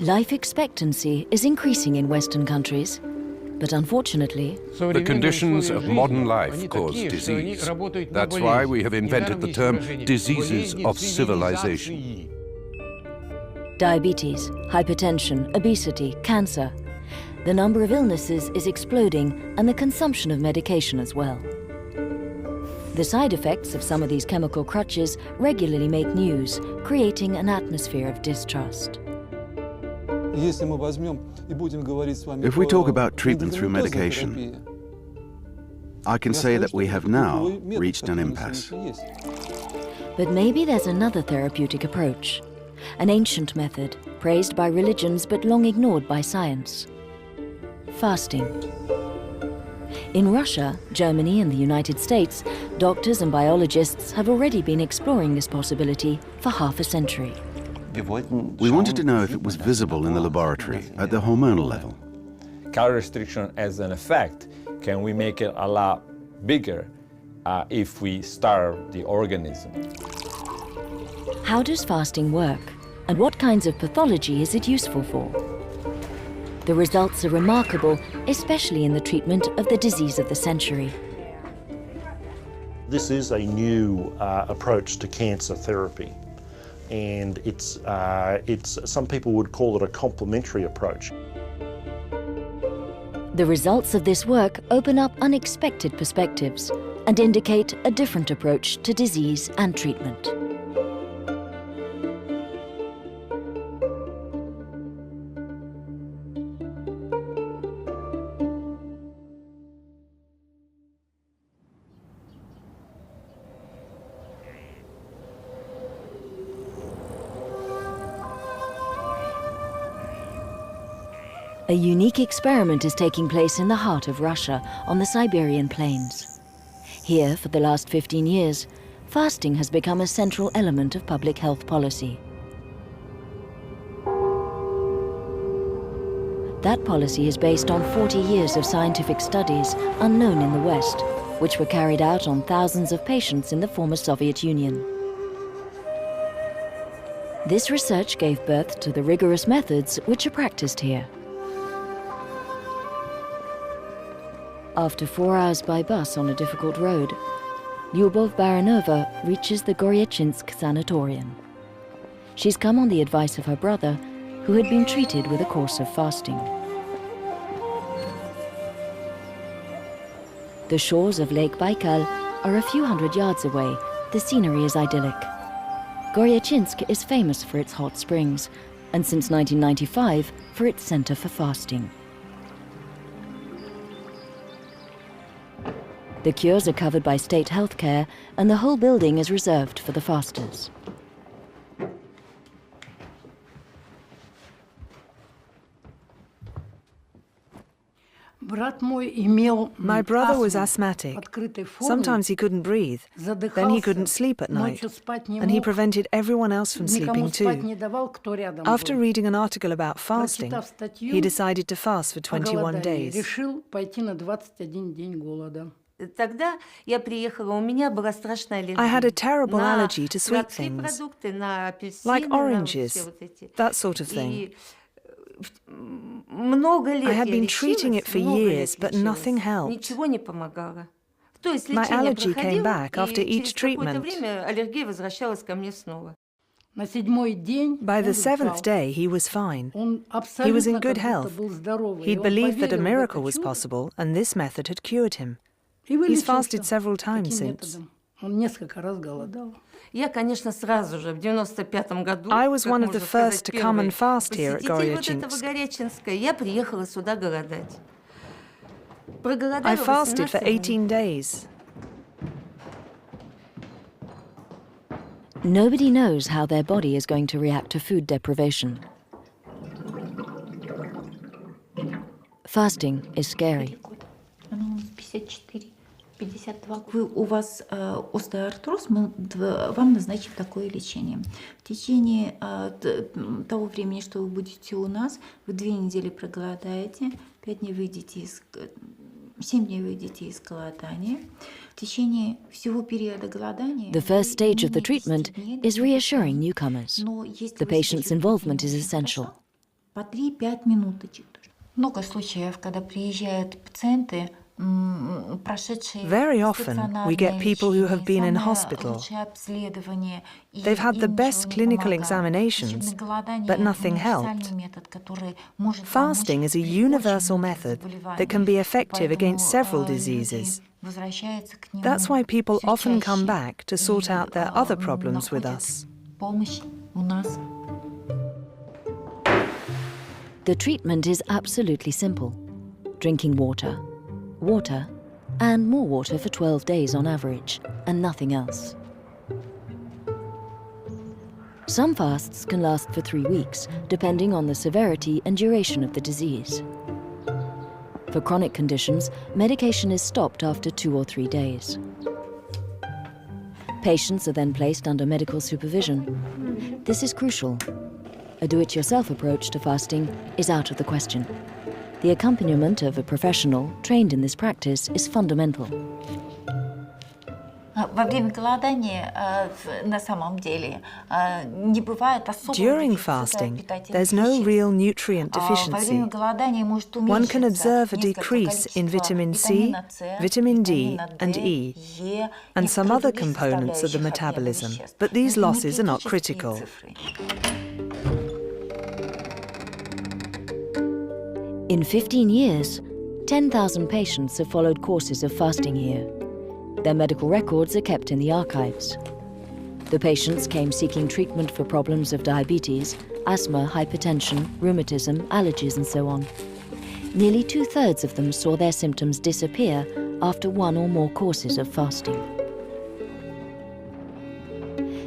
Life expectancy is increasing in Western countries, but unfortunately, The conditions of modern life cause disease. That's why we have invented the term diseases of civilization. diabetes, hypertension, obesity, cancer. The number of illnesses is exploding and the consumption of medication as well. The side effects of some of these chemical crutches regularly make news, creating an atmosphere of distrust. If we talk about treatment through medication, I can say that we have now reached an impasse. But maybe there's another therapeutic approach, an ancient method praised by religions but long ignored by science. Fasting. In Russia, Germany and the United States, doctors and biologists have already been exploring this possibility for half a century. We wanted to know if it was visible in the laboratory at the hormonal level. Calorie restriction as an effect, can we make it a lot bigger if we starve the organism? How does fasting work, and what kinds of pathology is it useful for? The results are remarkable, especially in the treatment of the disease of the century. This is a new approach to cancer therapy, and it's some people would call it a complementary approach. The results of this work open up unexpected perspectives and indicate a different approach to disease and treatment. A unique experiment is taking place in the heart of Russia, on the Siberian plains. Here, for the last 15 years, fasting has become a central element of public health policy. That policy is based on 40 years of scientific studies unknown in the West, which were carried out on thousands of patients in the former Soviet Union. This research gave birth to the rigorous methods which are practiced here. After 4 hours by bus on a difficult road, Lyubov Baranova reaches the Goryachinsk sanatorium. She's come on the advice of her brother, who had been treated with a course of fasting. The shores of Lake Baikal are a few hundred yards away. The scenery is idyllic. Goryachinsk is famous for its hot springs, and since 1995 for its center for fasting. The cures are covered by state health care, and the whole building is reserved for the fasters. My brother was asthmatic. Sometimes he couldn't breathe, then he couldn't sleep at night, and he prevented everyone else from sleeping too. After reading an article about fasting, he decided to fast for 21 days. I had a terrible allergy to sweet things, like oranges, that sort of thing. I had been treating it for years, but nothing helped. My allergy came back after each treatment. By the 7th day, he was fine. He was in good health. He'd believed that a miracle was possible, and this method had cured him. He's fasted several times since. I was one of the first to come and fast here at Goryachinsk. I fasted for 18 days. Nobody knows how their body is going to react to food deprivation. Fasting is scary. У вас остеоартроз, мы вам назначим такое лечение. В течение того времени, что вы будете у нас, вы 2 недели проголодаете, 7 дней выйдете из голодания. В течение всего периода голодания... The first stage of the treatment is reassuring newcomers. The patient's involvement is essential. по 3-5 минуточек. Много случаев, когда приезжают пациенты, Very often, we get people who have been in hospital. They've had the best clinical examinations, but nothing helped. Fasting is a universal method that can be effective against several diseases. That's why people often come back to sort out their other problems with us. The treatment is absolutely simple. Drinking water, water, and more water for 12 days on average, and nothing else. Some fasts can last for 3 weeks, depending on the severity and duration of the disease. For chronic conditions, medication is stopped after 2 or 3 days. Patients are then placed under medical supervision. This is crucial. A do-it-yourself approach to fasting is out of the question. The accompaniment of a professional trained in this practice is fundamental. During fasting, there's no real nutrient deficiency. One can observe a decrease in vitamin C, vitamin D and E, and some other components of the metabolism, but these losses are not critical. In 15 years, 10,000 patients have followed courses of fasting here. Their medical records are kept in the archives. The patients came seeking treatment for problems of diabetes, asthma, hypertension, rheumatism, allergies, and so on. Nearly 2/3 of them saw their symptoms disappear after 1 or more courses of fasting.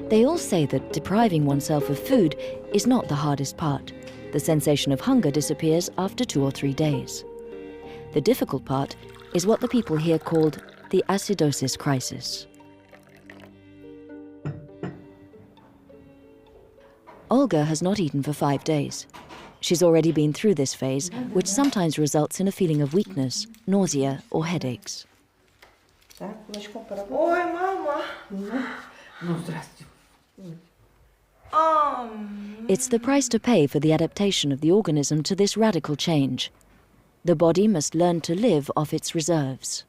They all say that depriving oneself of food is not the hardest part. The sensation of hunger disappears after 2 or 3 days. The difficult part is what the people here called the acidosis crisis. Olga has not eaten for 5 days. She's already been through this phase, which sometimes results in a feeling of weakness, nausea, or headaches. Ой, мама! Ну, здрасте. It's the price to pay for the adaptation of the organism to this radical change. The body must learn to live off its reserves.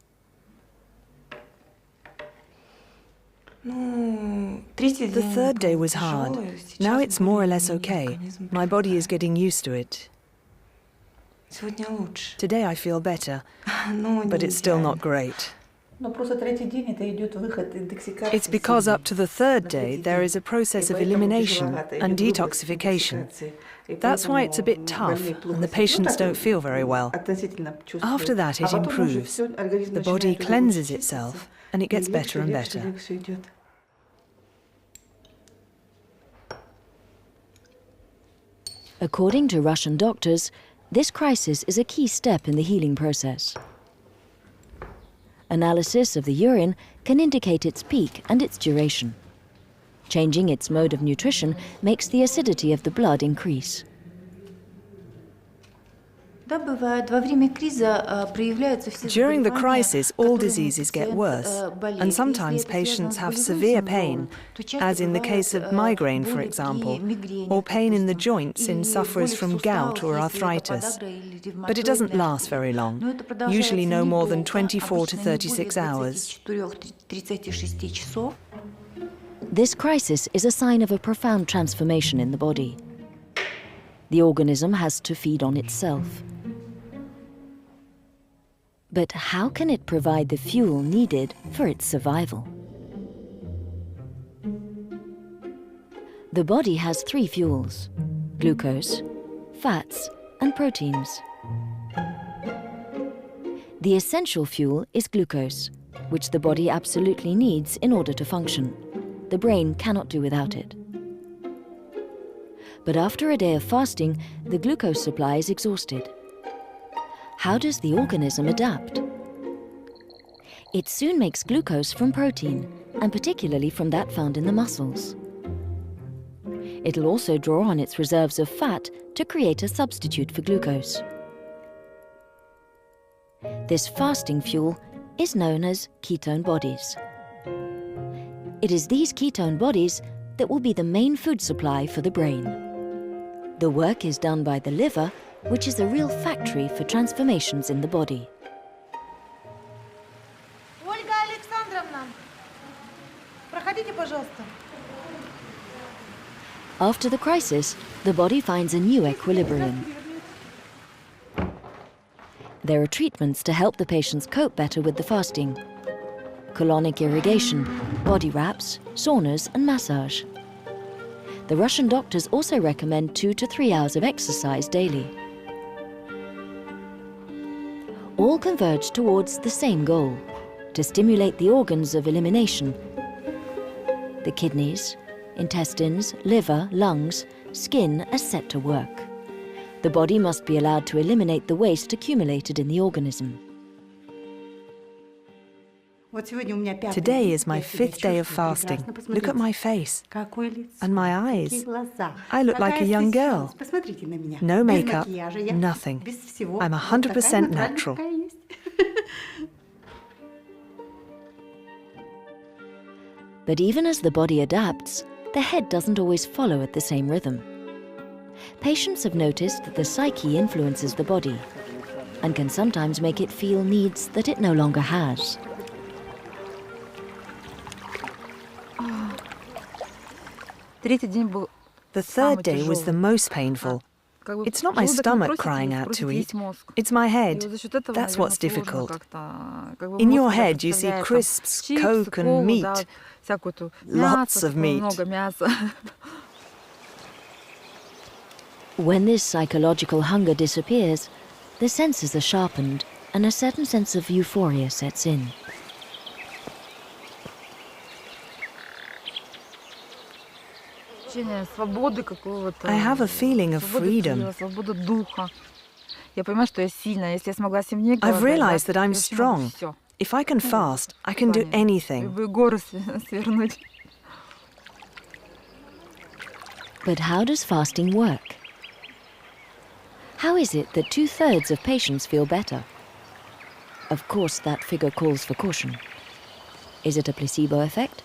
The third day was hard. Now it's more or less okay. My body is getting used to it. Today I feel better, but it's still not great. It's because up to the third day there is a process of elimination and detoxification. That's why it's a bit tough and the patients don't feel very well. After that it improves. The body cleanses itself and it gets better and better. According to Russian doctors, this crisis is a key step in the healing process. Analysis of the urine can indicate its peak and its duration. Changing its mode of nutrition makes the acidity of the blood increase. During the crisis, all diseases get worse, and sometimes patients have severe pain, as in the case of migraine, for example, or pain in the joints in sufferers from gout or arthritis. But it doesn't last very long, usually no more than 24 to 36 hours. This crisis is a sign of a profound transformation in the body. The organism has to feed on itself. But how can it provide the fuel needed for its survival? The body has 3 fuels: glucose, fats, and proteins. The essential fuel is glucose, which the body absolutely needs in order to function. The brain cannot do without it. But after a day of fasting, the glucose supply is exhausted. How does the organism adapt? It soon makes glucose from protein, and particularly from that found in the muscles. It'll also draw on its reserves of fat to create a substitute for glucose. This fasting fuel is known as ketone bodies. It is these ketone bodies that will be the main food supply for the brain. The work is done by the liver, which is a real factory for transformations in the body. Ольга Александровна, проходите, пожалуйста. After the crisis, the body finds a new equilibrium. There are treatments to help the patients cope better with the fasting. Colonic irrigation, body wraps, saunas and massage. The Russian doctors also recommend 2 to 3 hours of exercise daily. All converge towards the same goal, to stimulate the organs of elimination. The kidneys, intestines, liver, lungs, skin are set to work. The body must be allowed to eliminate the waste accumulated in the organism. Today is my 5th day of fasting. Look at my face and my eyes. I look like a young girl. No makeup, nothing. I'm 100% natural. But even as the body adapts, the head doesn't always follow at the same rhythm. Patients have noticed that the psyche influences the body and can sometimes make it feel needs that it no longer has. The third day was the most painful. It's not my stomach crying out to eat, it's my head. That's what's difficult. In your head you see crisps, Coke and meat. Lots of meat. When this psychological hunger disappears, the senses are sharpened and a certain sense of euphoria sets in. I have a feeling of freedom. I've realized that I'm strong. If I can fast, I can do anything. But how does fasting work? How is it that 2/3 of patients feel better? Of course, that figure calls for caution. Is it a placebo effect?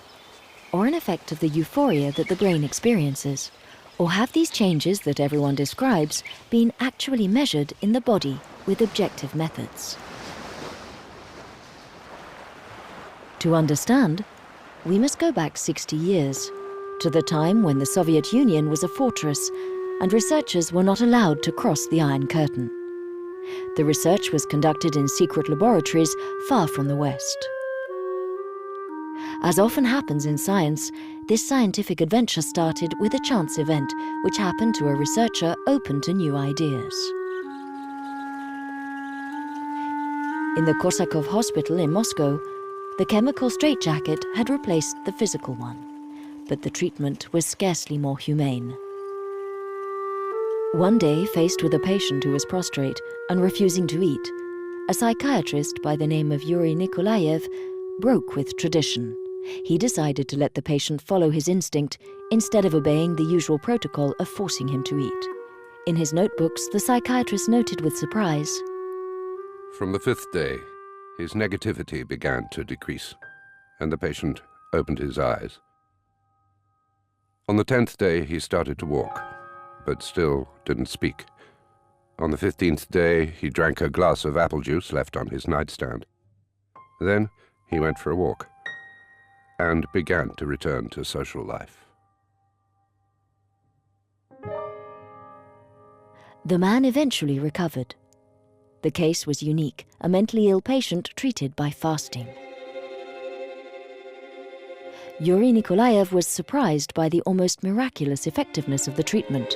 Or an effect of the euphoria that the brain experiences? Or have these changes that everyone describes been actually measured in the body with objective methods? To understand, we must go back 60 years, to the time when the Soviet Union was a fortress and researchers were not allowed to cross the Iron Curtain. The research was conducted in secret laboratories far from the West. As often happens in science, this scientific adventure started with a chance event which happened to a researcher open to new ideas. In the Korsakov Hospital in Moscow, the chemical straitjacket had replaced the physical one, but the treatment was scarcely more humane. One day, faced with a patient who was prostrate and refusing to eat, a psychiatrist by the name of Yuri Nikolaev broke with tradition. He decided to let the patient follow his instinct instead of obeying the usual protocol of forcing him to eat. In his notebooks, the psychiatrist noted with surprise, From the 5th day, his negativity began to decrease, and the patient opened his eyes. On the 10th day, he started to walk, but still didn't speak. On the 15th day, he drank a glass of apple juice left on his nightstand. Then he went for a walk and began to return to social life. The man eventually recovered. The case was unique, a mentally ill patient treated by fasting. Yuri Nikolaev was surprised by the almost miraculous effectiveness of the treatment.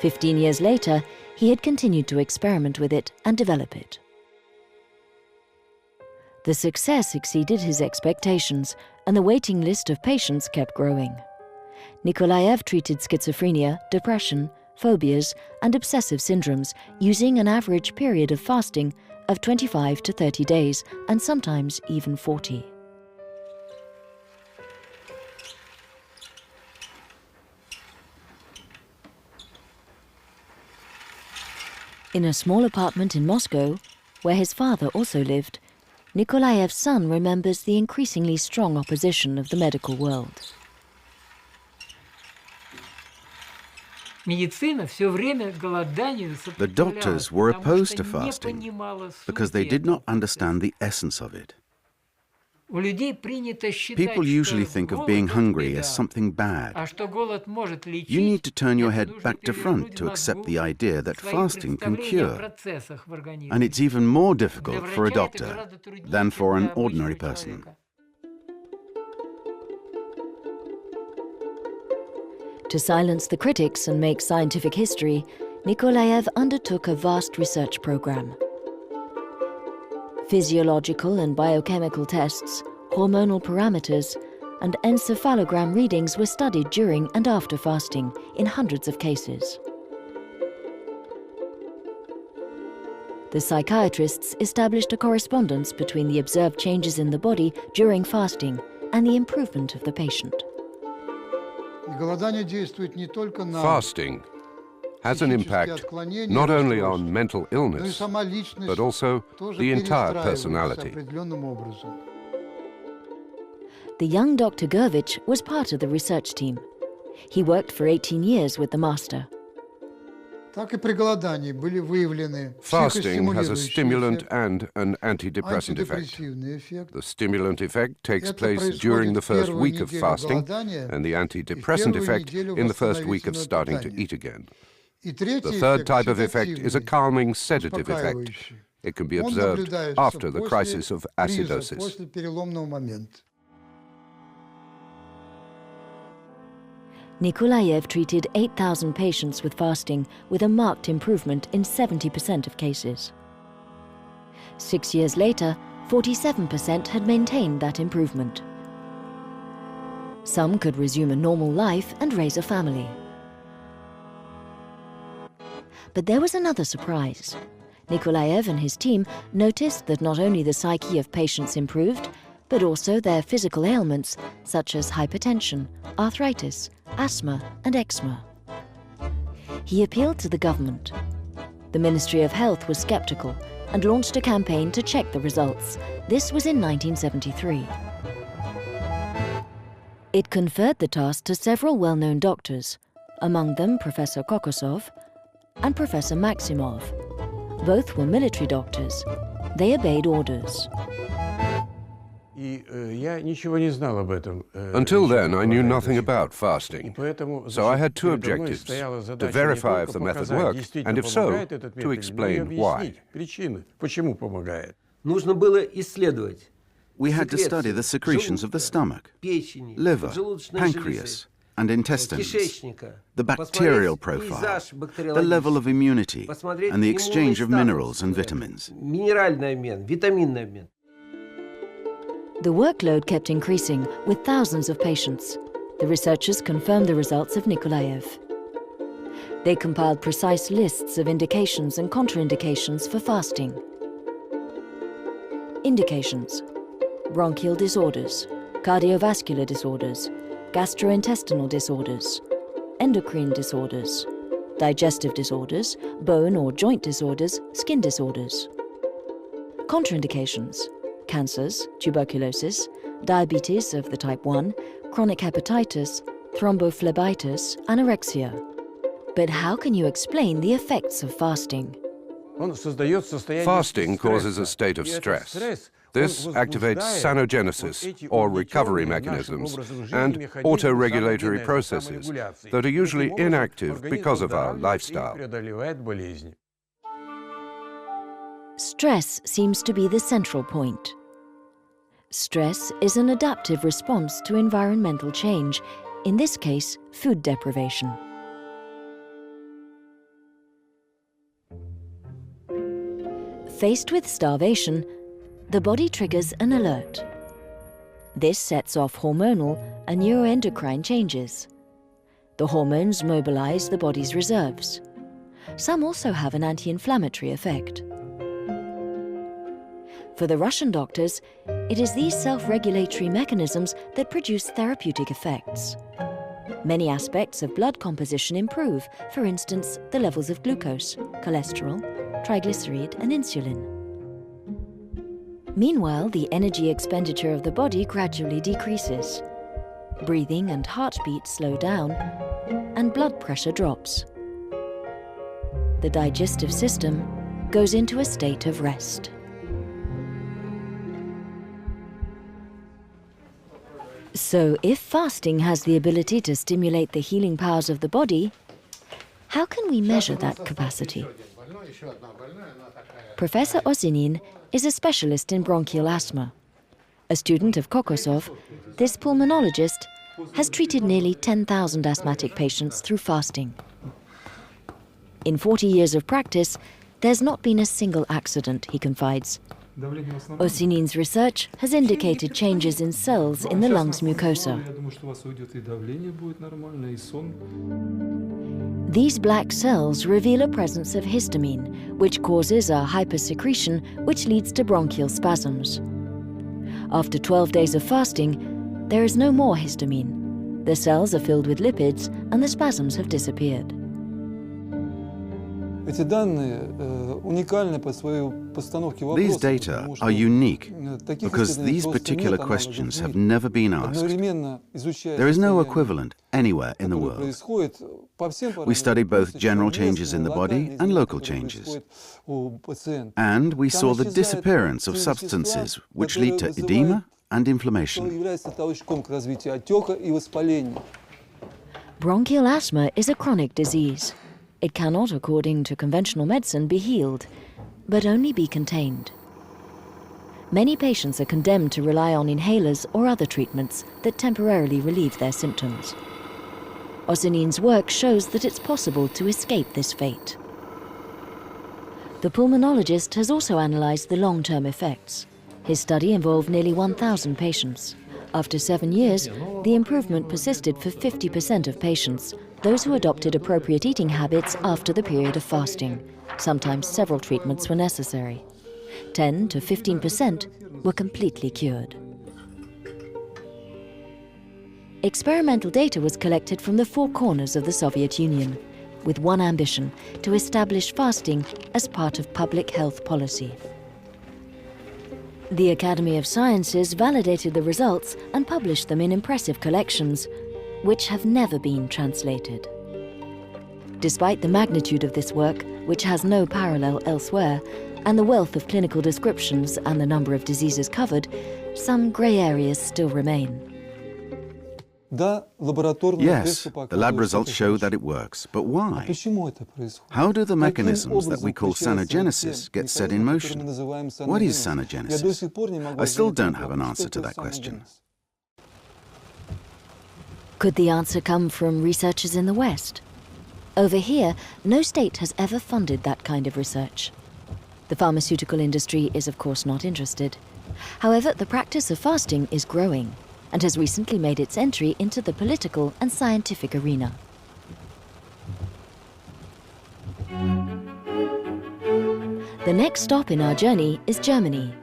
15 years later, he had continued to experiment with it and develop it. The success exceeded his expectations, and the waiting list of patients kept growing. Nikolaev treated schizophrenia, depression, phobias, and obsessive syndromes using an average period of fasting of 25 to 30 days, and sometimes even 40. In a small apartment in Moscow, where his father also lived, Nikolaev's son remembers the increasingly strong opposition of the medical world. The doctors were opposed to fasting because they did not understand the essence of it. People usually think of being hungry as something bad. You need to turn your head back to front to accept the idea that fasting can cure. And it's even more difficult for a doctor than for an ordinary person. To silence the critics and make scientific history, Nikolaev undertook a vast research program. Physiological and biochemical tests, hormonal parameters, and encephalogram readings were studied during and after fasting in hundreds of cases. The psychiatrists established a correspondence between the observed changes in the body during fasting and the improvement of the patient. Fasting has an impact not only on mental illness, but also the entire personality. The young Dr. Gurvich was part of the research team. He worked for 18 years with the master. Fasting has a stimulant and an antidepressant effect. The stimulant effect takes place during the first week of fasting, and the antidepressant effect in the first week of starting to eat again. The third type of effect is a calming sedative effect. It can be observed after the crisis of acidosis. Nikolaev treated 8,000 patients with fasting with a marked improvement in 70% of cases. 6 years later, 47% had maintained that improvement. Some could resume a normal life and raise a family. But there was another surprise. Nikolaev and his team noticed that not only the psyche of patients improved, but also their physical ailments such as hypertension, arthritis, asthma and eczema. He appealed to the government. The Ministry of Health was skeptical and launched a campaign to check the results. This was in 1973. It conferred the task to several well-known doctors, among them Professor Kokosov and Professor Maximov. Both were military doctors. They obeyed orders. Until then, I knew nothing about fasting, so I had two objectives: to verify if the method worked, and if so, to explain why. We had to study the secretions of the stomach, liver, pancreas, and intestines, the bacterial profile, the level of immunity, and the exchange of minerals and vitamins. The workload kept increasing with thousands of patients. The researchers confirmed the results of Nikolaev. They compiled precise lists of indications and contraindications for fasting. Indications: bronchial disorders, cardiovascular disorders, gastrointestinal disorders, endocrine disorders, digestive disorders, bone or joint disorders, skin disorders. Contraindications: cancers, tuberculosis, diabetes of the type 1, chronic hepatitis, thrombophlebitis, anorexia. But how can you explain the effects of fasting? Fasting causes a state of stress. This activates sanogenesis, or recovery mechanisms, and autoregulatory processes that are usually inactive because of our lifestyle. Stress seems to be the central point. Stress is an adaptive response to environmental change, in this case, food deprivation. Faced with starvation, the body triggers an alert. This sets off hormonal and neuroendocrine changes. The hormones mobilize the body's reserves. Some also have an anti-inflammatory effect. For the Russian doctors, it is these self-regulatory mechanisms that produce therapeutic effects. Many aspects of blood composition improve, for instance, the levels of glucose, cholesterol, triglyceride, and insulin. Meanwhile, the energy expenditure of the body gradually decreases. Breathing and heartbeat slow down, and blood pressure drops. The digestive system goes into a state of rest. So, if fasting has the ability to stimulate the healing powers of the body, how can we measure that capacity? Professor Osenin is a specialist in bronchial asthma. A student of Kokosov, this pulmonologist has treated nearly 10,000 asthmatic patients through fasting. In 40 years of practice, there's not been a single accident, he confides. Osenin's research has indicated changes in cells in the lungs mucosa. These black cells reveal a presence of histamine, which causes a hypersecretion which leads to bronchial spasms. After 12 days of fasting, there is no more histamine. The cells are filled with lipids and the spasms have disappeared. These data are unique because these particular questions have never been asked. There is no equivalent anywhere in the world. We study both general changes in the body and local changes. And we saw the disappearance of substances which lead to edema and inflammation. Bronchial asthma is a chronic disease. It cannot, according to conventional medicine, be healed, but only be contained. Many patients are condemned to rely on inhalers or other treatments that temporarily relieve their symptoms. Osenin's work shows that it's possible to escape this fate. The pulmonologist has also analyzed the long-term effects. His study involved nearly 1,000 patients. After 7 years, the improvement persisted for 50% of patients, those who adopted appropriate eating habits after the period of fasting. Sometimes several treatments were necessary. 10 to 15% were completely cured. Experimental data was collected from the 4 corners of the Soviet Union, with one ambition: to establish fasting as part of public health policy. The Academy of Sciences validated the results and published them in impressive collections, which have never been translated. Despite the magnitude of this work, which has no parallel elsewhere, and the wealth of clinical descriptions and the number of diseases covered, some grey areas still remain. Yes, the lab results show that it works, but why? How do the mechanisms that we call sanogenesis get set in motion? What is sanogenesis? I still don't have an answer to that question. Could the answer come from researchers in the West? Over here, no state has ever funded that kind of research. The pharmaceutical industry is of course not interested. However, the practice of fasting is growing and has recently made its entry into the political and scientific arena. The next stop in our journey is Germany.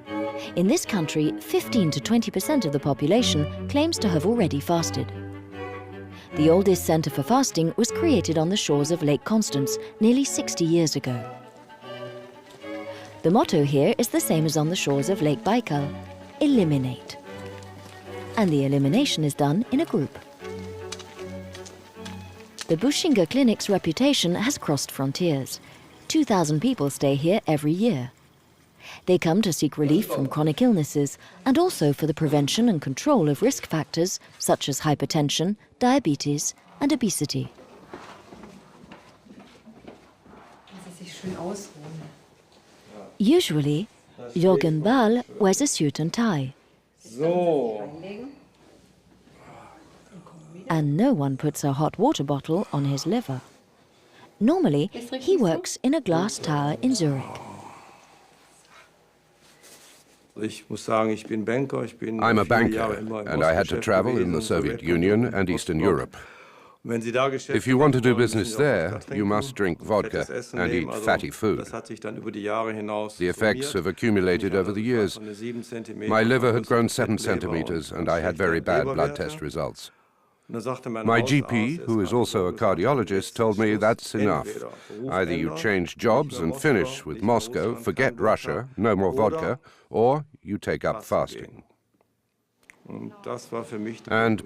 In this country, 15 to 20% of the population claims to have already fasted. The oldest center for fasting was created on the shores of Lake Constance nearly 60 years ago. The motto here is the same as on the shores of Lake Baikal: eliminate. And the elimination is done in a group. The Buschinger Clinic's reputation has crossed frontiers. 2,000 people stay here every year. They come to seek relief from chronic illnesses and also for the prevention and control of risk factors such as hypertension, diabetes and obesity. Usually, Jürgen Bahl wears a suit and tie. And no one puts a hot water bottle on his liver. Normally, he works in a glass tower in Zurich. I'm a banker, and I had to travel in the Soviet Union and Eastern Europe. If you want to do business there, you must drink vodka and eat fatty food. The effects have accumulated over the years. My liver had grown 7 centimeters, and I had very bad blood test results. My GP, who is also a cardiologist, told me that's enough. Either you change jobs and finish with Moscow, forget Russia, no more vodka, or you take up fasting. And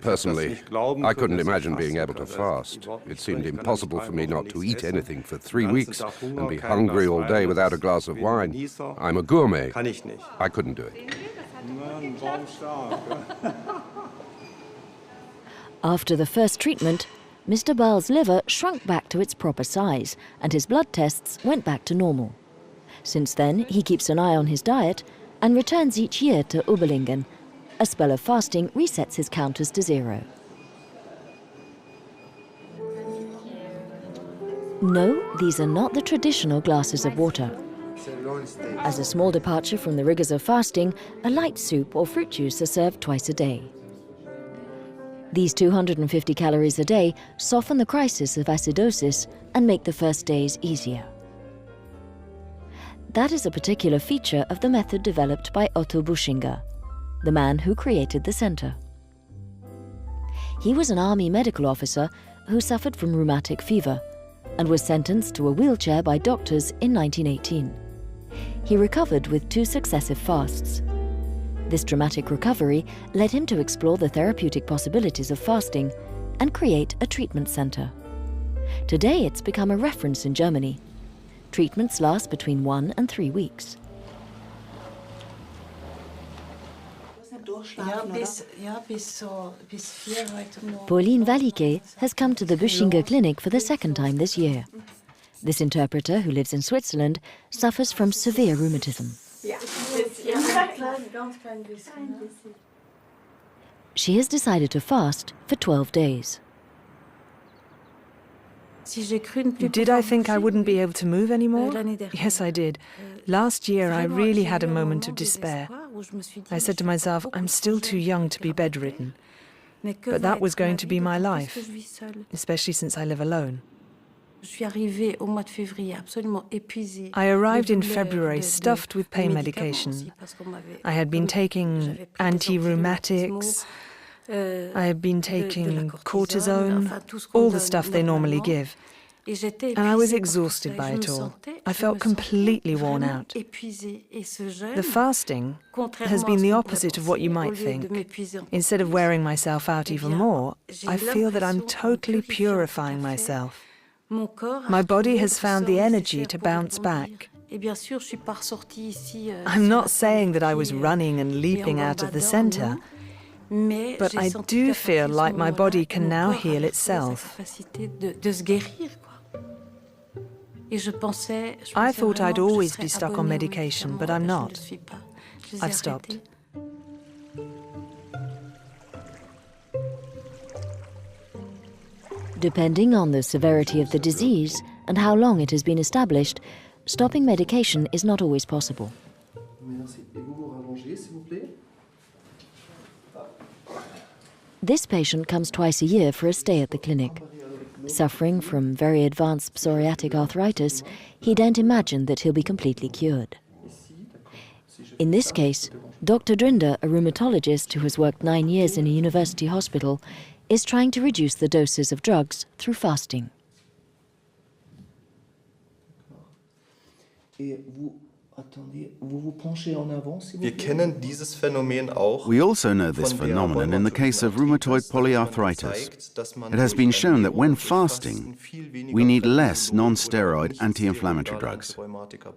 personally, I couldn't imagine being able to fast. It seemed impossible for me not to eat anything for 3 weeks and be hungry all day without a glass of wine. I'm a gourmet. I couldn't do it. After the first treatment, Mr. Baal's liver shrunk back to its proper size and his blood tests went back to normal. Since then, he keeps an eye on his diet and returns each year to Ubelingen. A spell of fasting resets his counters to 0. No, these are not the traditional glasses of water. As a small departure from the rigors of fasting, a light soup or fruit juice are served twice a day. These 250 calories a day soften the crisis of acidosis and make the first days easier. That is a particular feature of the method developed by Otto Buschinger, the man who created the center. He was an army medical officer who suffered from rheumatic fever and was sentenced to a wheelchair by doctors in 1918. He recovered with 2 successive fasts. This dramatic recovery led him to explore the therapeutic possibilities of fasting and create a treatment center. Today it's become a reference in Germany. Treatments last between 1 and 3 weeks. Pauline Valike has come to the Buschinger Clinic for the 2nd time this year. This interpreter, who lives in Switzerland, suffers from severe rheumatism. She has decided to fast for 12 days. Did I think I wouldn't be able to move anymore? Yes, I did. Last year, I really had a moment of despair. I said to myself, I'm still too young to be bedridden. But that was going to be my life, especially since I live alone. I arrived in February stuffed with pain medication. I had been taking anti-rheumatics, I had been taking cortisone, all the stuff they normally give. And I was exhausted by it all. I felt completely worn out. The fasting has been the opposite of what you might think. Instead of wearing myself out even more, I feel that I'm totally purifying myself. My body has found the energy to bounce back. I'm not saying that I was running and leaping out of the center, but I do feel like my body can now heal itself. I thought I'd always be stuck on medication, but I'm not. I've stopped. Depending on the severity of the disease and how long it has been established, stopping medication is not always possible. This patient comes twice a year for a stay at the clinic. Suffering from very advanced psoriatic arthritis, he don't imagine that he'll be completely cured. In this case, Dr. Drinder, a rheumatologist who has worked 9 years in a university hospital, is trying to reduce the doses of drugs through fasting. We also know this phenomenon in the case of rheumatoid polyarthritis. It has been shown that when fasting, we need less non-steroid anti-inflammatory drugs.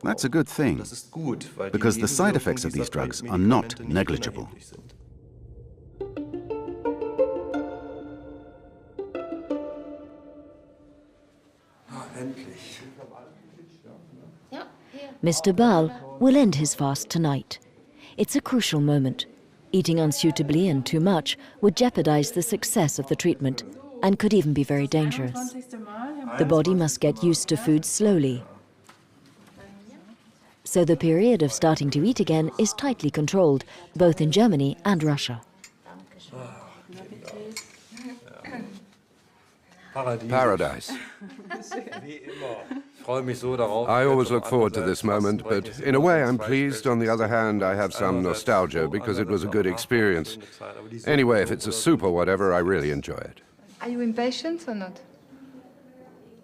That's a good thing, because the side effects of these drugs are not negligible. Mr. Baal will end his fast tonight. It's a crucial moment. Eating unsuitably and too much would jeopardize the success of the treatment and could even be very dangerous. The body must get used to food slowly. So the period of starting to eat again is tightly controlled, both in Germany and Russia. Paradise. I always look forward to this moment, but in a way I'm pleased. On the other hand, I have some nostalgia because it was a good experience. Anyway, if it's a soup or whatever, I really enjoy it. Are you impatient or not?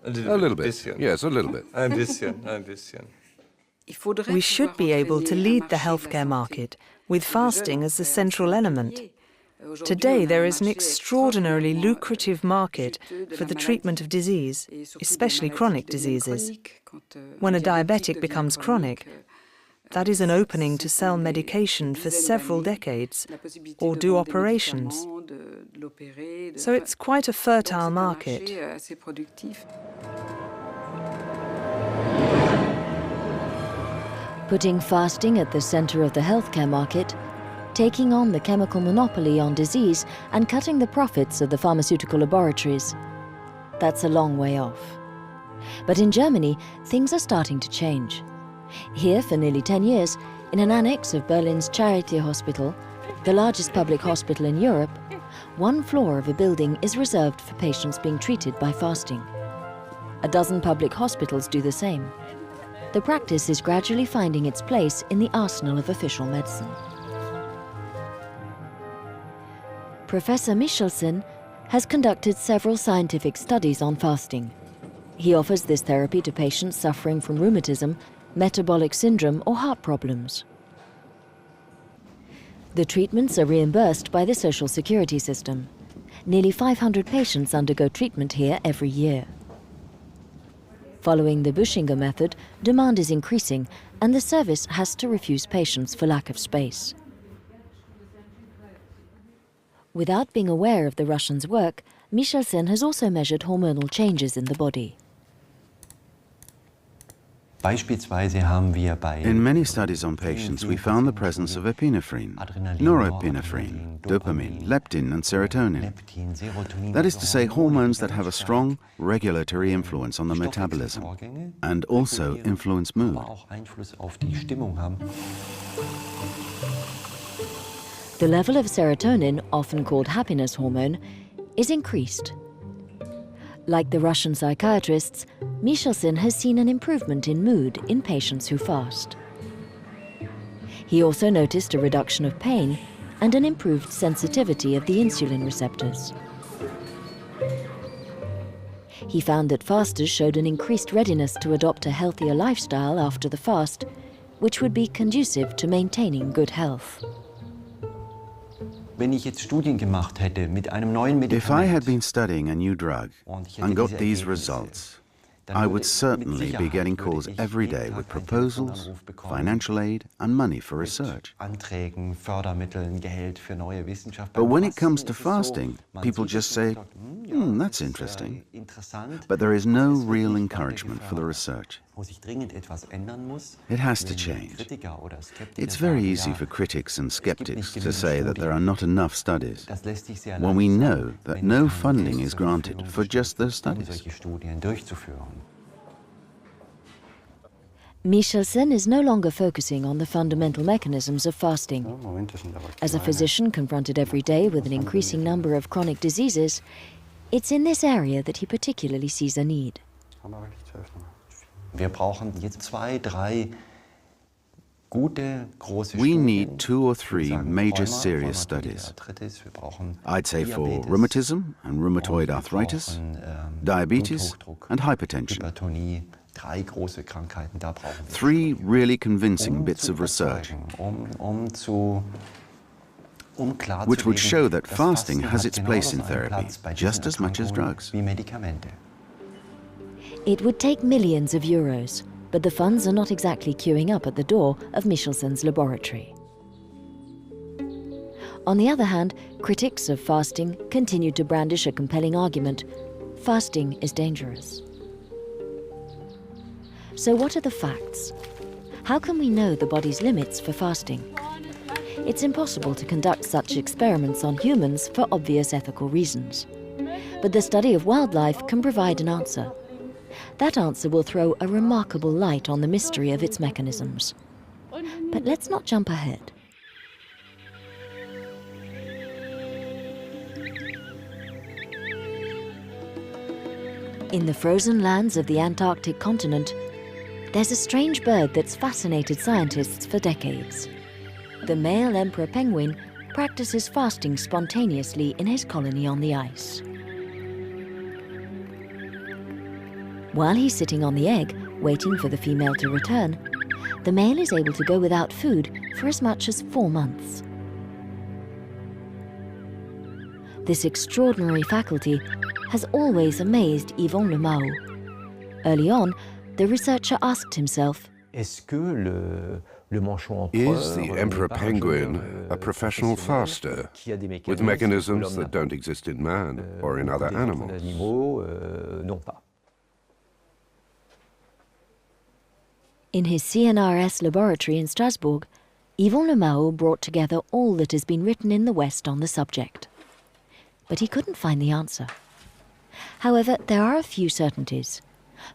A little bit. Yes, a little bit. We should be able to lead the healthcare market with fasting as the central element. Today, there is an extraordinarily lucrative market for the treatment of disease, especially chronic diseases. When a diabetic becomes chronic, that is an opening to sell medication for several decades or do operations. So it's quite a fertile market. Putting fasting at the center of the healthcare market, taking on the chemical monopoly on disease and cutting the profits of the pharmaceutical laboratories. That's a long way off. But in Germany, things are starting to change. Here, for nearly 10 years, in an annex of Berlin's Charité Hospital, the largest public hospital in Europe, one floor of a building is reserved for patients being treated by fasting. A dozen public hospitals do the same. The practice is gradually finding its place in the arsenal of official medicine. Professor Michelsen has conducted several scientific studies on fasting. He offers this therapy to patients suffering from rheumatism, metabolic syndrome or heart problems. The treatments are reimbursed by the social security system. Nearly 500 patients undergo treatment here every year. Following the Buschinger method, demand is increasing and the service has to refuse patients for lack of space. Without being aware of the Russians' work, Michelsen has also measured hormonal changes in the body. In many studies on patients, we found the presence of epinephrine, norepinephrine, dopamine, leptin and serotonin. That is to say, hormones that have a strong regulatory influence on the metabolism and also influence mood. The level of serotonin, often called happiness hormone, is increased. Like the Russian psychiatrists, Michelsen has seen an improvement in mood in patients who fast. He also noticed a reduction of pain and an improved sensitivity of the insulin receptors. He found that fasters showed an increased readiness to adopt a healthier lifestyle after the fast, which would be conducive to maintaining good health. If I had been studying a new drug and got these results, I would certainly be getting calls every day with proposals, financial aid and money for research. But when it comes to fasting, people just say, that's interesting. But there is no real encouragement for the research. It has to change. It's very easy for critics and skeptics to say that there are not enough studies, when we know that no funding is granted for just those studies. Michelsen is no longer focusing on the fundamental mechanisms of fasting. As a physician confronted every day with an increasing number of chronic diseases, it's in this area that he particularly sees a need. We need 2 or 3 major serious studies. I'd say for rheumatism and rheumatoid arthritis, diabetes and hypertension. 3 really convincing bits of research which would show that fasting has its place in therapy just as much as drugs. It would take millions of euros, but the funds are not exactly queuing up at the door of Michelsen's laboratory. On the other hand, critics of fasting continue to brandish a compelling argument: fasting is dangerous. So what are the facts? How can we know the body's limits for fasting? It's impossible to conduct such experiments on humans for obvious ethical reasons. But the study of wildlife can provide an answer. That answer will throw a remarkable light on the mystery of its mechanisms. But let's not jump ahead. In the frozen lands of the Antarctic continent, there's a strange bird that's fascinated scientists for decades. The male emperor penguin practices fasting spontaneously in his colony on the ice. While he's sitting on the egg, waiting for the female to return, the male is able to go without food for as much as 4 months. This extraordinary faculty has always amazed Yvon Le Mao. Early on, the researcher asked himself, is the emperor penguin a professional faster with mechanisms that don't exist in man or in other animals? In his CNRS laboratory in Strasbourg, Yvon Le Mao brought together all that has been written in the West on the subject. But he couldn't find the answer. However, there are a few certainties.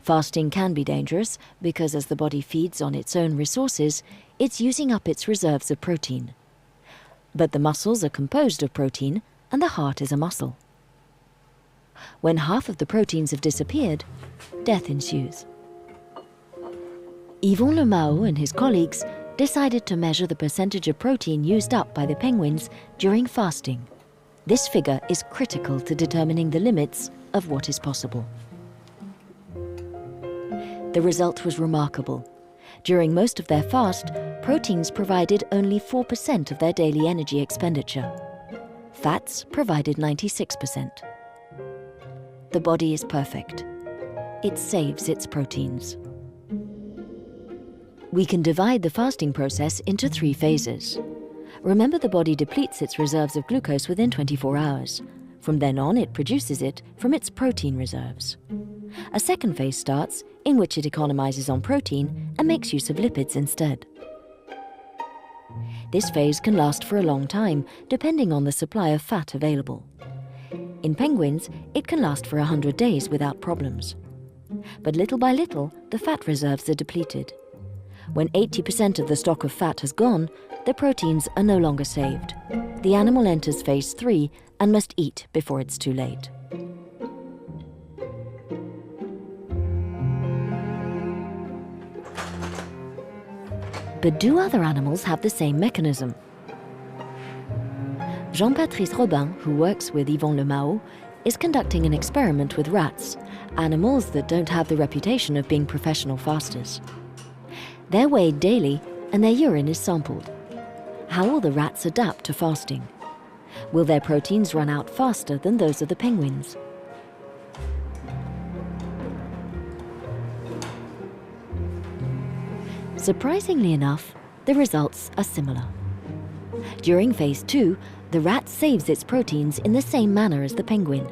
Fasting can be dangerous because as the body feeds on its own resources, it's using up its reserves of protein. But the muscles are composed of protein and the heart is a muscle. When half of the proteins have disappeared, death ensues. Yvon Le Mao and his colleagues decided to measure the percentage of protein used up by the penguins during fasting. This figure is critical to determining the limits of what is possible. The result was remarkable. During most of their fast, proteins provided only 4% of their daily energy expenditure. Fats provided 96%. The body is perfect. It saves its proteins. We can divide the fasting process into 3 phases. Remember, the body depletes its reserves of glucose within 24 hours. From then on, it produces it from its protein reserves. A second phase starts, in which it economizes on protein and makes use of lipids instead. This phase can last for a long time, depending on the supply of fat available. In penguins, it can last for 100 days without problems. But little by little, the fat reserves are depleted. When 80% of the stock of fat has gone, the proteins are no longer saved. The animal enters phase 3 and must eat before it's too late. But do other animals have the same mechanism? Jean-Patrice Robin, who works with Yvon Le Mao, is conducting an experiment with rats, animals that don't have the reputation of being professional fasters. They're weighed daily and their urine is sampled. How will the rats adapt to fasting? Will their proteins run out faster than those of the penguins? Surprisingly enough, the results are similar. During phase 2, the rat saves its proteins in the same manner as the penguin.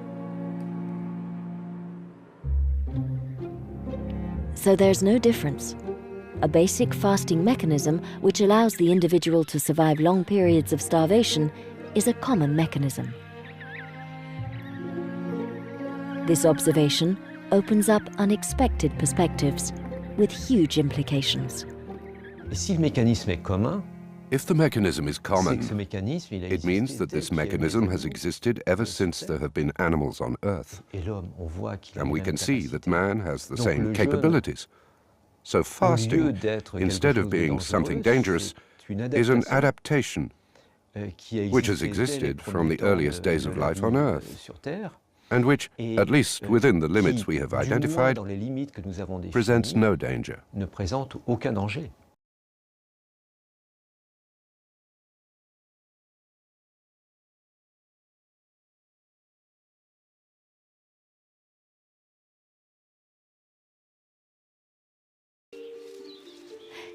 So there's no difference. A basic fasting mechanism which allows the individual to survive long periods of starvation is a common mechanism. This observation opens up unexpected perspectives with huge implications. If the mechanism is common, it means that this mechanism has existed ever since there have been animals on Earth. And we can see that man has the same capabilities. So fasting, instead of being something dangerous, is an adaptation which has existed from the earliest days of life on Earth, and which, at least within the limits we have identified, presents no danger.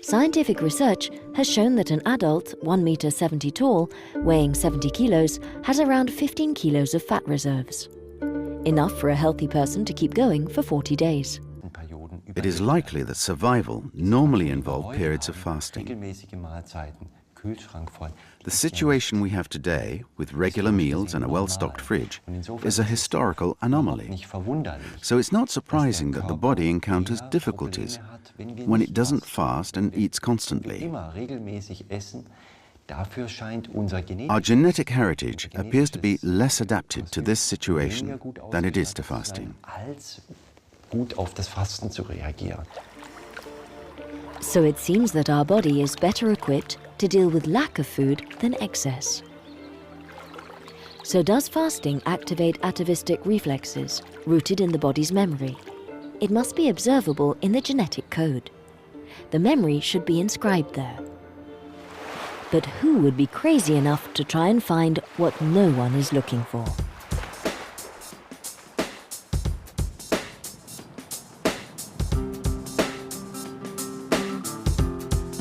Scientific research has shown that an adult, 1 meter 70 tall, weighing 70 kilos, has around 15 kilos of fat reserves. Enough for a healthy person to keep going for 40 days. It is likely that survival normally involved periods of fasting. The situation we have today, with regular meals and a well-stocked fridge, is a historical anomaly. So it's not surprising that the body encounters difficulties when it doesn't fast and eats constantly. Our genetic heritage appears to be less adapted to this situation than it is to fasting. So it seems that our body is better equipped to deal with lack of food than excess. So does fasting activate atavistic reflexes rooted in the body's memory? It must be observable in the genetic code. The memory should be inscribed there. But who would be crazy enough to try and find what no one is looking for?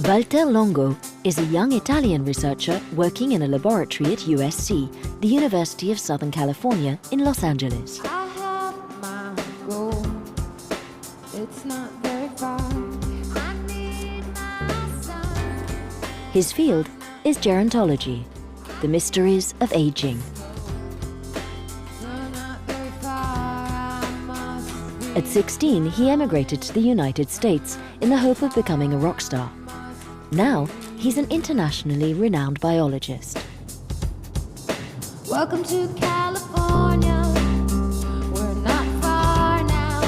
Walter Longo is a young Italian researcher working in a laboratory at USC, the University of Southern California in Los Angeles. I have my goal. It's not very far. I need my son. His field is gerontology, the mysteries of aging. At 16, he emigrated to the United States in the hope of becoming a rock star. Now, he's an internationally renowned biologist. Welcome to California. We're not far now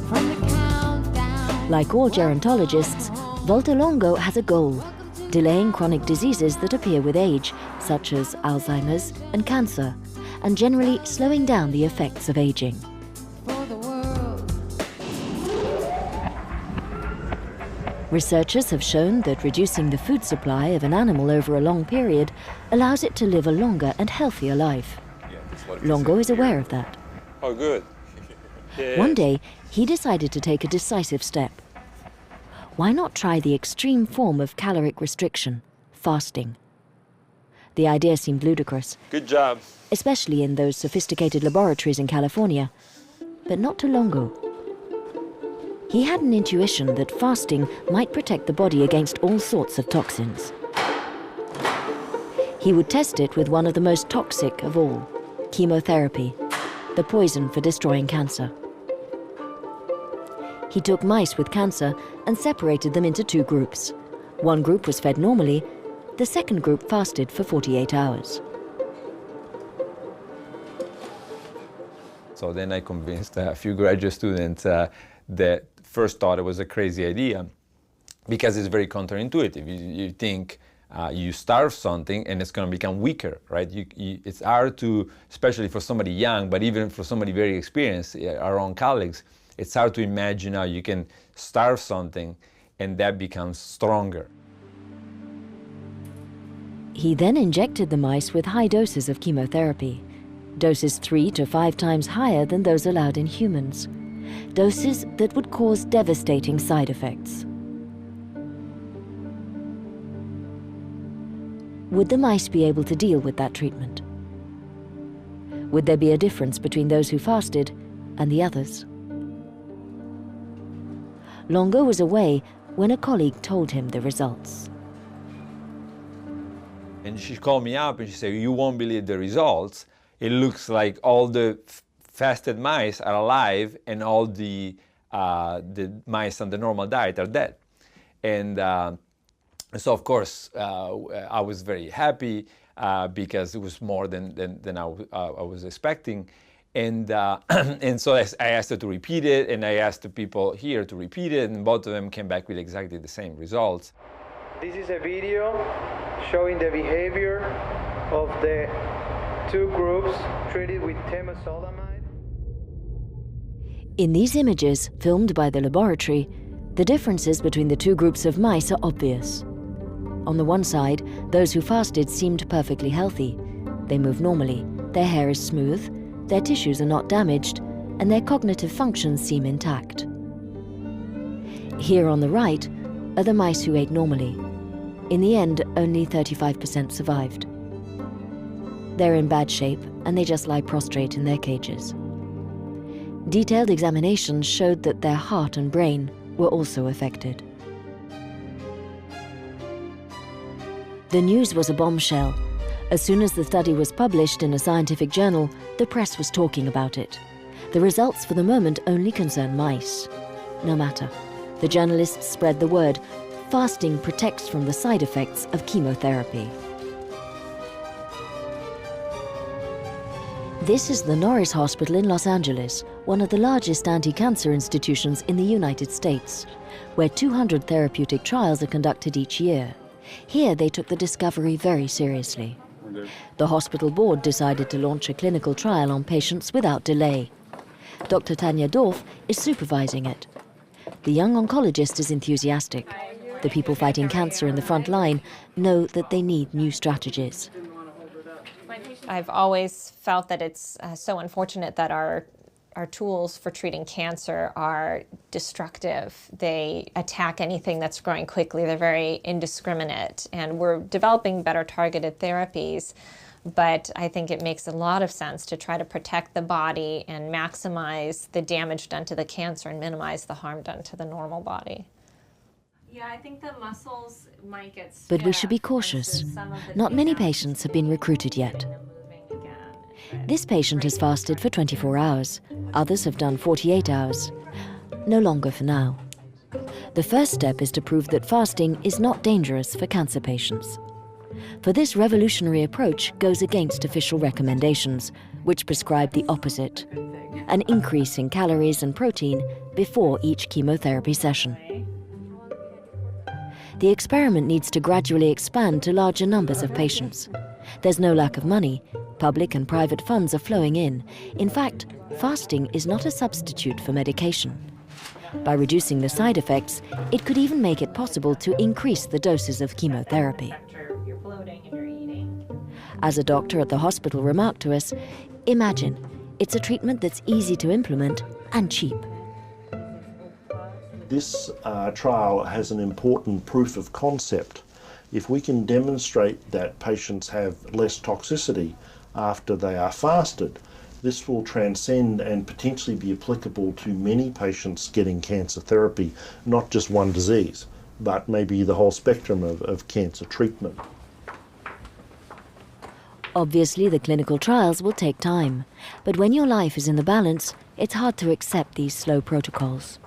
from the countdown. Like all gerontologists, Walter Longo has a goal: delaying chronic diseases that appear with age, such as Alzheimer's and cancer, and generally slowing down the effects of aging. Researchers have shown that reducing the food supply of an animal over a long period allows it to live a longer and healthier life. Longo is aware of that. Oh, good. One day, he decided to take a decisive step. Why not try the extreme form of caloric restriction, fasting? The idea seemed ludicrous. Good job. Especially in those sophisticated laboratories in California, but not to Longo. He had an intuition that fasting might protect the body against all sorts of toxins. He would test it with one of the most toxic of all, chemotherapy, the poison for destroying cancer. He took mice with cancer and separated them into two groups. One group was fed normally, the second group fasted for 48 hours. So then I convinced a few graduate students that first thought it was a crazy idea because it's very counterintuitive. You think you starve something and it's going to become weaker, right? It's hard to, especially for somebody young, but even for somebody very experienced, our own colleagues, it's hard to imagine how you can starve something and that becomes stronger. He then injected the mice with high doses of chemotherapy, doses 3 to 5 times higher than those allowed in humans. Doses that would cause devastating side effects. Would the mice be able to deal with that treatment? Would there be a difference between those who fasted and the others? Longo was away when a colleague told him the results. And she called me up and she said, "You won't believe the results. It looks like all the fasted mice are alive and all the mice on the normal diet are dead." And so of course I was very happy because it was more than I was expecting. And so I asked her to repeat it, and I asked the people here to repeat it, and both of them came back with exactly the same results. This is a video showing the behavior of the two groups treated with temozolomide. In these images, filmed by the laboratory, the differences between the two groups of mice are obvious. On the one side, those who fasted seemed perfectly healthy. They move normally, their hair is smooth, their tissues are not damaged, and their cognitive functions seem intact. Here on the right are the mice who ate normally. In the end, only 35% survived. They're in bad shape, and they just lie prostrate in their cages. Detailed examinations showed that their heart and brain were also affected. The news was a bombshell. As soon as the study was published in a scientific journal, the press was talking about it. The results for the moment only concern mice. No matter. The journalists spread the word: fasting protects from the side effects of chemotherapy. This is the Norris Hospital in Los Angeles, one of the largest anti-cancer institutions in the United States, where 200 therapeutic trials are conducted each year. Here they took the discovery very seriously. The hospital board decided to launch a clinical trial on patients without delay. Dr. Tanya Dorf is supervising it. The young oncologist is enthusiastic. The people fighting cancer in the front line know that they need new strategies. I've always felt that it's so unfortunate that our our tools for treating cancer are destructive. They attack anything that's growing quickly. They're very indiscriminate. And we're developing better targeted therapies. But I think it makes a lot of sense to try to protect the body and maximize the damage done to the cancer and minimize the harm done to the normal body. Yeah, I think the muscles might get stiff. But we should be cautious. Not many patients have been recruited yet. This patient has fasted for 24 hours. Others have done 48 hours. No longer for now. The first step is to prove that fasting is not dangerous for cancer patients. For this revolutionary approach goes against official recommendations, which prescribe the opposite, an increase in calories and protein before each chemotherapy session. The experiment needs to gradually expand to larger numbers of patients. There's no lack of money. Public and private funds are flowing in. In fact, fasting is not a substitute for medication. By reducing the side effects, it could even make it possible to increase the doses of chemotherapy. As a doctor at the hospital remarked to us, imagine, it's a treatment that's easy to implement and cheap. This trial has an important proof of concept. If we can demonstrate that patients have less toxicity after they are fasted, this will transcend and potentially be applicable to many patients getting cancer therapy, not just one disease, but maybe the whole spectrum of cancer treatment. Obviously, the clinical trials will take time, but when your life is in the balance, it's hard to accept these slow protocols.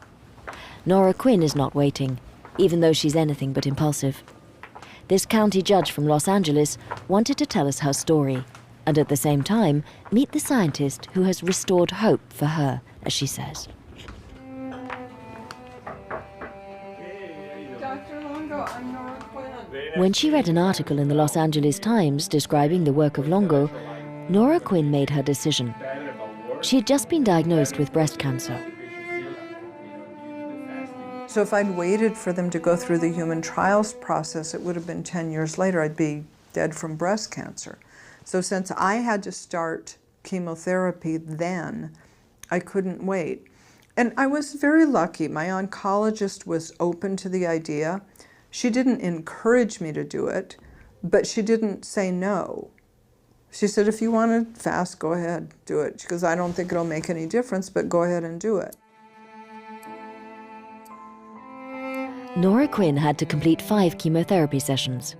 Nora Quinn is not waiting, even though she's anything but impulsive. This county judge from Los Angeles wanted to tell us her story, and at the same time, meet the scientist who has restored hope for her, as she says. When she read an article in the Los Angeles Times describing the work of Longo, Nora Quinn made her decision. She had just been diagnosed with breast cancer. So if I'd waited for them to go through the human trials process, it would have been 10 years later, I'd be dead from breast cancer. So since I had to start chemotherapy then, I couldn't wait. And I was very lucky. My oncologist was open to the idea. She didn't encourage me to do it, but she didn't say no. She said, if you want to fast, go ahead, do it. She goes, I don't think it'll make any difference, but go ahead and do it. Nora Quinn had to complete 5 chemotherapy sessions.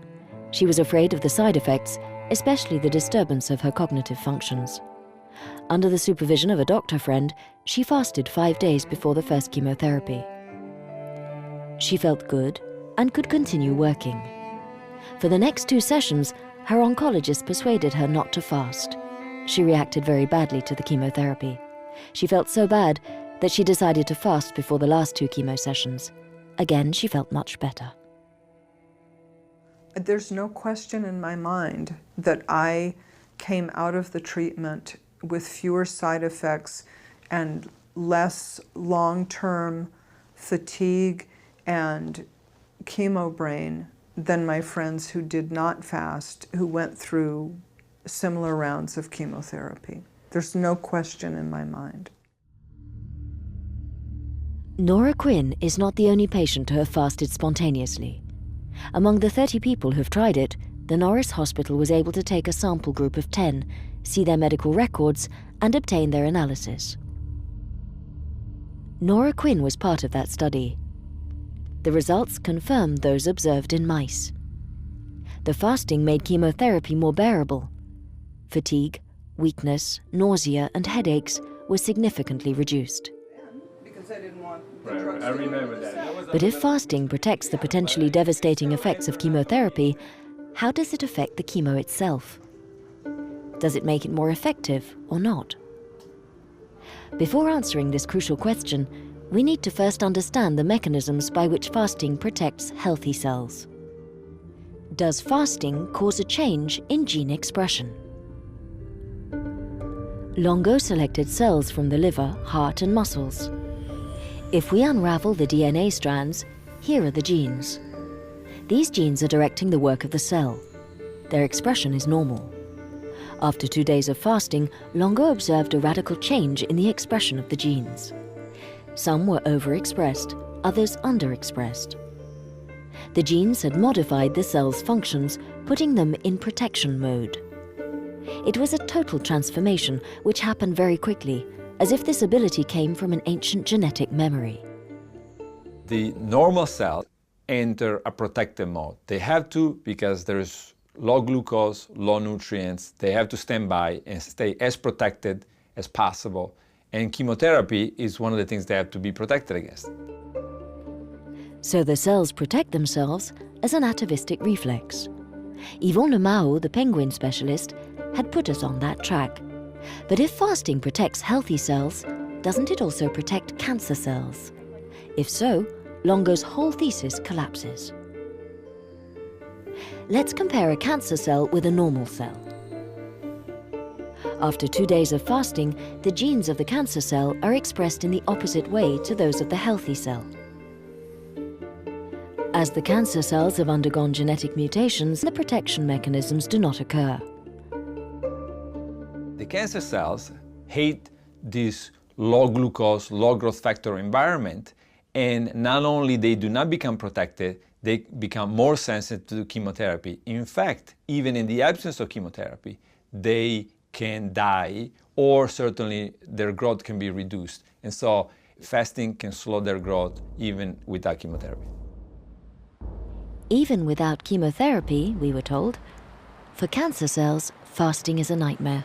She was afraid of the side effects, especially the disturbance of her cognitive functions. Under the supervision of a doctor friend, she fasted 5 days before the first chemotherapy. She felt good and could continue working. For the next 2 sessions, her oncologist persuaded her not to fast. She reacted very badly to the chemotherapy. She felt so bad that she decided to fast before the last 2 chemo sessions. Again, she felt much better. There's no question in my mind that I came out of the treatment with fewer side effects and less long-term fatigue and chemo brain than my friends who did not fast, who went through similar rounds of chemotherapy. There's no question in my mind. Nora Quinn is not the only patient to have fasted spontaneously. Among the 30 people who've tried it, the Norris Hospital was able to take a sample group of 10, see their medical records, and obtain their analysis. Nora Quinn was part of that study. The results confirmed those observed in mice. The fasting made chemotherapy more bearable. Fatigue, weakness, nausea, and headaches were significantly reduced. I remember that. But if fasting protects the potentially devastating effects of chemotherapy, how does it affect the chemo itself? Does it make it more effective or not? Before answering this crucial question, we need to first understand the mechanisms by which fasting protects healthy cells. Does fasting cause a change in gene expression? Longo selected cells from the liver, heart, and muscles. If we unravel the DNA strands, here are the genes. These genes are directing the work of the cell. Their expression is normal. After 2 days of fasting, Longo observed a radical change in the expression of the genes. Some were overexpressed, others underexpressed. The genes had modified the cell's functions, putting them in protection mode. It was a total transformation which happened very quickly, as if this ability came from an ancient genetic memory. The normal cells enter a protective mode. They have to, because there's low glucose, low nutrients. They have to stand by and stay as protected as possible. And chemotherapy is one of the things they have to be protected against. So the cells protect themselves as an atavistic reflex. Yvon Lemao, the penguin specialist, had put us on that track. But if fasting protects healthy cells, doesn't it also protect cancer cells? If so, Longo's whole thesis collapses. Let's compare a cancer cell with a normal cell. After 2 days of fasting, the genes of the cancer cell are expressed in the opposite way to those of the healthy cell. As the cancer cells have undergone genetic mutations, the protection mechanisms do not occur. The cancer cells hate this low glucose, low growth factor environment, and not only they do not become protected, they become more sensitive to chemotherapy. In fact, even in the absence of chemotherapy, they can die, or certainly their growth can be reduced. And so fasting can slow their growth even without chemotherapy. Even without chemotherapy, we were told, for cancer cells, fasting is a nightmare.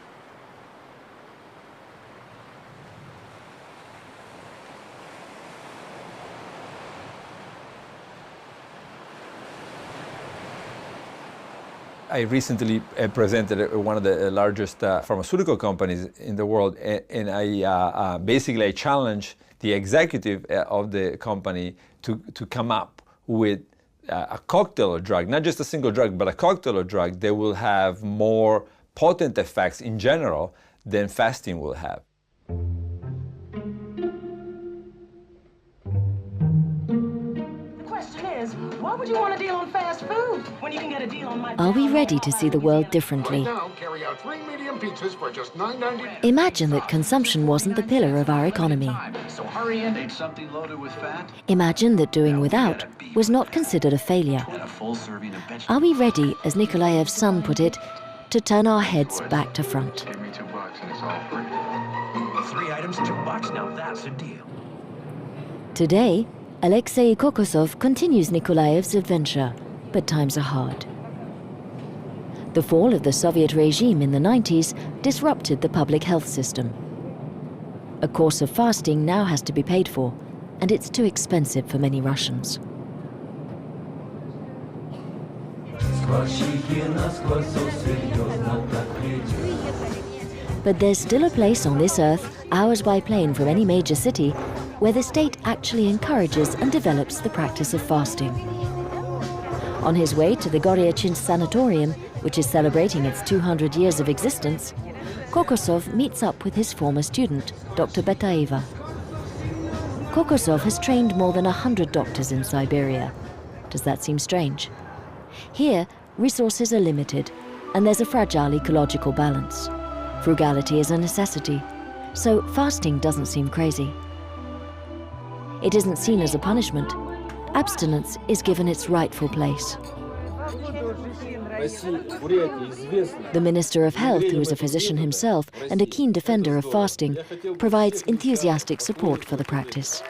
I recently presented at one of the largest pharmaceutical companies in the world, and I basically challenged the executive of the company to come up with a cocktail of drug, not just a single drug, but a cocktail of drug that will have more potent effects in general than fasting will have. Why would you want a deal on fast food when you can get a deal on my... Are we ready to see the world differently? Right now, carry out 3 medium pizzas for just $9.99. Imagine that consumption wasn't the pillar of our economy. So hurry in, eat something loaded with fat. Imagine that doing without was not considered a failure. And a full serving of vegetables. Are we ready, as Nikolaev's son put it, to turn our heads back to front? Give me $2 and it's all free. 3 items, $2. Now that's a deal. Today, Alexei Kokosov continues Nikolaev's adventure, but times are hard. The fall of the Soviet regime in the 90s disrupted the public health system. A course of fasting now has to be paid for, and it's too expensive for many Russians. But there's still a place on this earth, hours by plane from any major city, where the state actually encourages and develops the practice of fasting. On his way to the Goryachins Sanatorium, which is celebrating its 200 years of existence, Kokosov meets up with his former student, Dr. Betaeva. Kokosov has trained more than 100 doctors in Siberia. Does that seem strange? Here, resources are limited, and there's a fragile ecological balance. Frugality is a necessity, so fasting doesn't seem crazy. It isn't seen as a punishment. Abstinence is given its rightful place. The Minister of Health, who is a physician himself and a keen defender of fasting, provides enthusiastic support for the practice.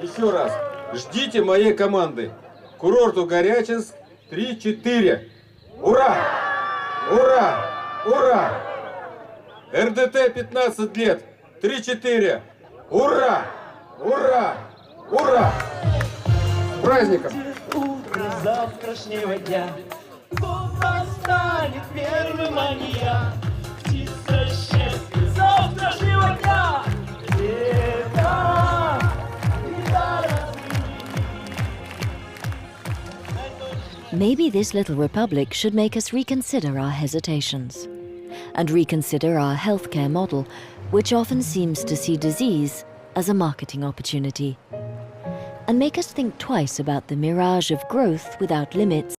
Еще раз. Ждите моей команды. Курорту Горячинск 3-4. Ура! Ура! Ура! РДТ 15 лет. 3-4. Ура! Ура! Ура! С праздником! Утро завтрашнего дня восстанет первым мания. Птица счастья завтрашнего дня. Лето и дорогие. Maybe this little republic should make us reconsider our hesitations and reconsider our healthcare model, which often seems to see disease as a marketing opportunity, and make us think twice about the mirage of growth without limits